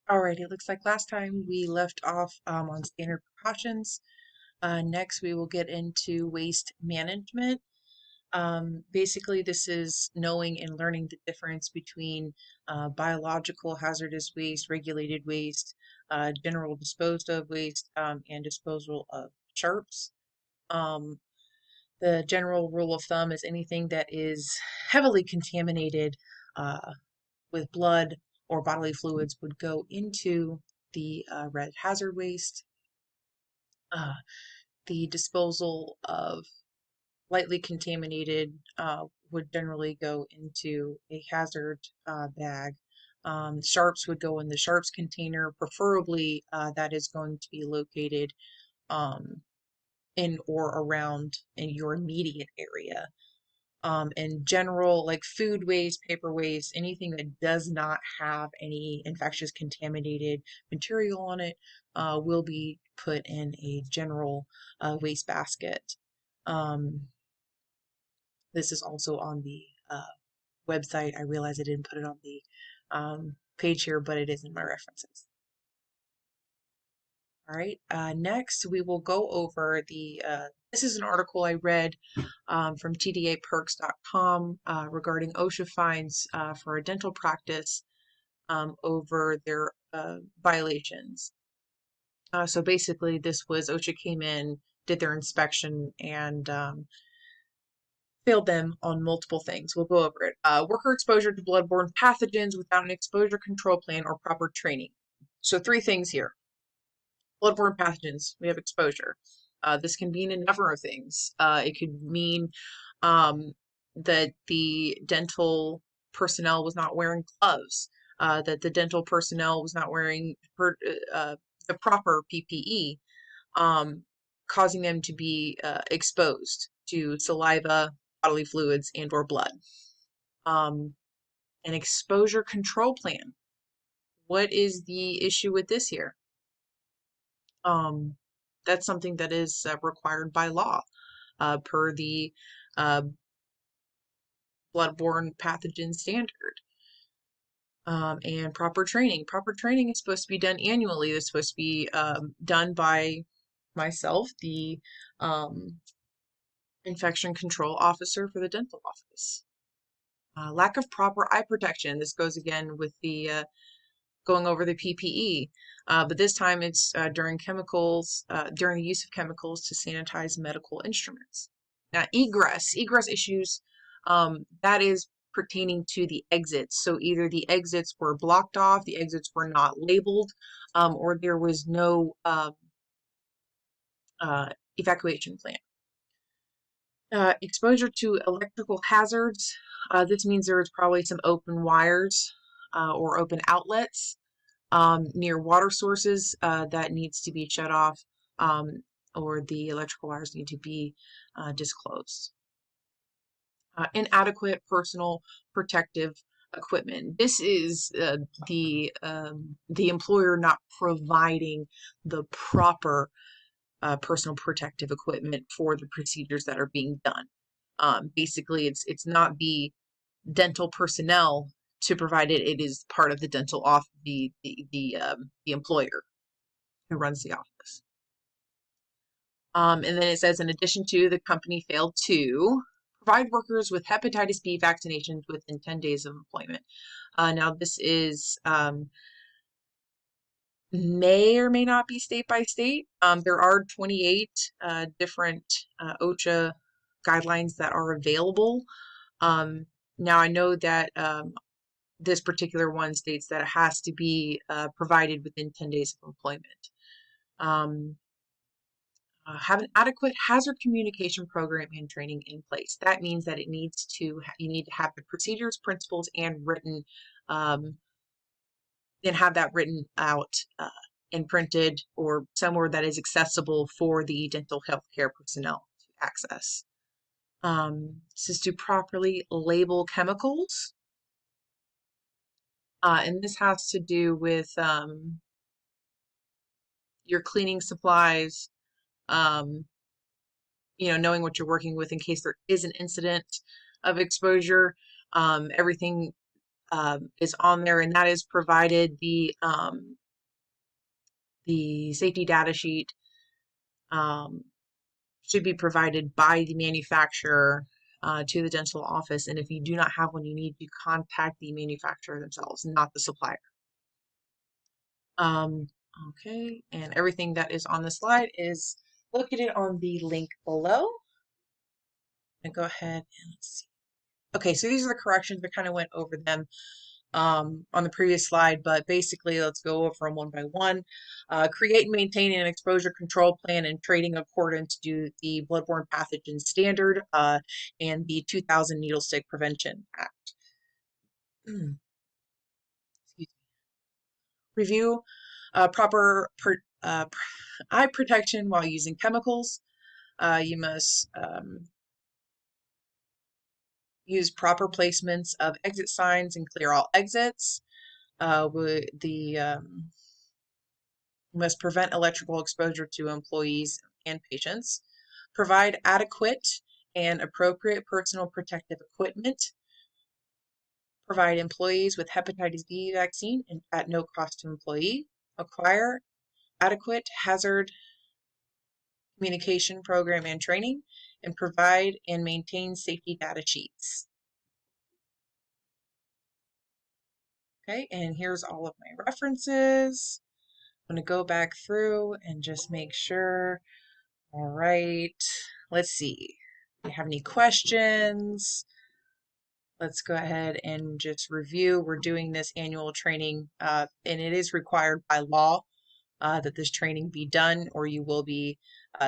Alright, it looks like last time we left off on standard precautions. Next, we will get into waste management. Basically, this is knowing and learning the difference between biological hazardous waste, regulated waste, general disposed of waste, and disposal of sharps. Um, the general rule of thumb is anything that is heavily contaminated with blood or bodily fluids would go into the red hazard waste. Uh, the disposal of lightly contaminated would generally go into a hazard bag. Sharps would go in the sharps container, preferably that is going to be located um, in or around in your immediate area. In general, like food waste, paper waste, anything that does not have any infectious contaminated material on it will be put in a general waste basket. Um, this is also on the website. I realize I didn't put it on the page here, but it is in my references. All right, next we will go over this is an article I read from tdaperks.com regarding OSHA fines for a dental practice over their violations. So basically, this was OSHA came in, did their inspection, and failed them on multiple things. We'll go over it. Worker exposure to bloodborne pathogens without an exposure control plan or proper training. So three things here. Bloodborne pathogens, we have exposure. This can mean a number of things. It could mean that the dental personnel was not wearing gloves, that the dental personnel was not wearing the proper PPE, causing them to be exposed to saliva, bodily fluids, and or blood. An exposure control plan. What is the issue with this here? That's something that is required by law per the uh, bloodborne pathogen standard. And proper training. Proper training is supposed to be done annually. It's supposed to be done by myself, the infection control officer for the dental office. Lack of proper eye protection. This goes again with the going over the PPE, but this time it's during the use of chemicals to sanitize medical instruments. Now, egress issues, that is pertaining to the exits. So either the exits were blocked off, the exits were not labeled, or there was no evacuation plan. Exposure to electrical hazards. This means there is probably some open wires or open outlets near water sources that needs to be shut off, or the electrical wires need to be disclosed. Inadequate personal protective equipment. This is the employer not providing the proper personal protective equipment for the procedures that are being done. Basically, it's not the dental personnel to provide it. It is part of the dental the employer who runs the office. And then it says, in addition to, the company failed to provide workers with hepatitis B vaccinations within 10 days of employment. Now, this is may or may not be state by state. There are 28 different OSHA guidelines that are available. Now, I know that this particular one states that it has to be provided within 10 days of employment. Have an adequate hazard communication program and training in place. That means that you need to have the procedures, principles, and written, and have that written out and printed or somewhere that is accessible for the dental healthcare personnel to access. This is to properly label chemicals. And this has to do with your cleaning supplies, knowing what you're working with in case there is an incident of exposure. Everything is on there, and that is provided the safety data sheet um, should be provided by the manufacturer to the dental office. And if you do not have one, you need to contact the manufacturer themselves, not the supplier. Um, okay, and everything that is on the slide is located on the link below. And go ahead and let's see. Okay, so these are the corrections. We kind of went over them on the previous slide, but basically let's go over them one by one. Create and maintain an exposure control plan and trading accordance to the Bloodborne Pathogen Standard and the 2000 Needle Stick Prevention Act. Review proper eye protection while using chemicals. You must use proper placements of exit signs and clear all exits. Must prevent electrical exposure to employees and patients. Provide adequate and appropriate personal protective equipment. Provide employees with hepatitis B vaccine at no cost to employee. Acquire adequate hazard communication program and training, and provide and maintain safety data sheets. Okay, and here's all of my references. I'm going to go back through and just make sure. All right, let's see. Do you have any questions? Let's go ahead and just review. We're doing this annual training, and it is required by law that this training be done, or you will be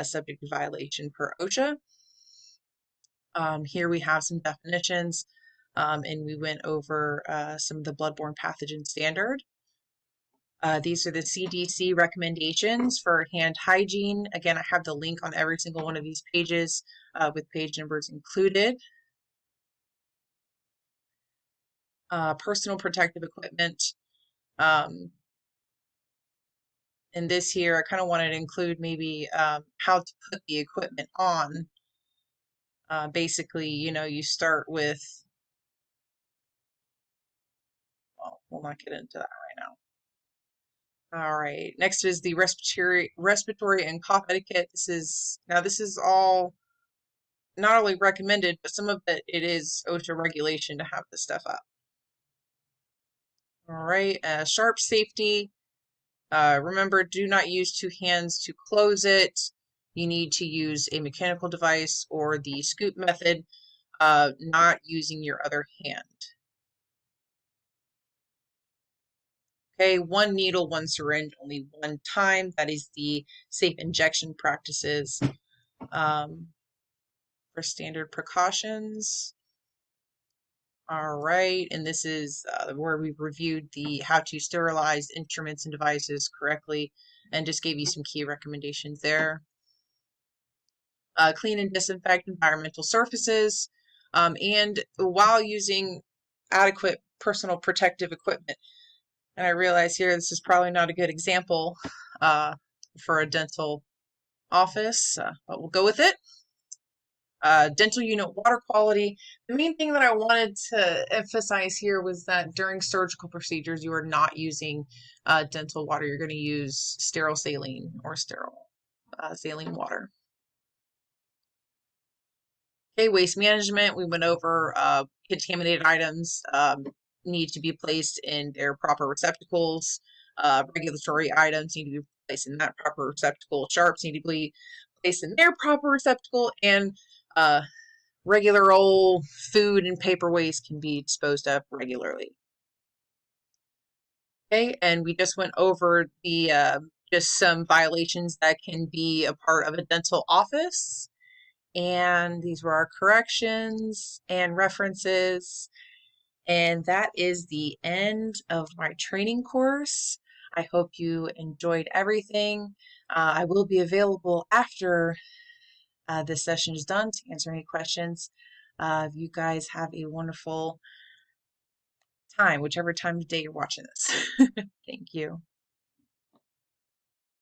subject to violation per OSHA. Here we have some definitions, and we went over some of the bloodborne pathogen standard. These are the CDC recommendations for hand hygiene. Again, I have the link on every single one of these pages with page numbers included. Personal protective equipment. In this here, I kind of wanted to include maybe how to put the equipment on. Basically, you start with, well, we'll not get into that right now. All right, next is the respiratory and cough etiquette. This is all not only recommended, but some of it is OSHA regulation to have this stuff up. All right, sharp safety. Remember, do not use two hands to close it. You need to use a mechanical device or the scoop method, not using your other hand. Okay, one needle, one syringe, only one time. That is the safe injection practices for standard precautions. All right, and this is where we've reviewed how to sterilize instruments and devices correctly and just gave you some key recommendations there. Clean and disinfect environmental surfaces, and while using adequate personal protective equipment. And I realize here this is probably not a good example for a dental office, but we'll go with it. Dental unit water quality. The main thing that I wanted to emphasize here was that during surgical procedures, you are not using dental water. You're going to use sterile saline or sterile saline water. Okay, waste management. We went over contaminated items need to be placed in their proper receptacles. Regulatory items need to be placed in that proper receptacle. Sharps need to be placed in their proper receptacle, and regular old food and paper waste can be disposed of regularly. Okay, and we just went over the just some violations that can be a part of a dental office. And these were our corrections and references. And that is the end of my training course. I hope you enjoyed everything. I will be available after this session is done to answer any questions. You guys have a wonderful time, whichever time of day you're watching this. Thank you.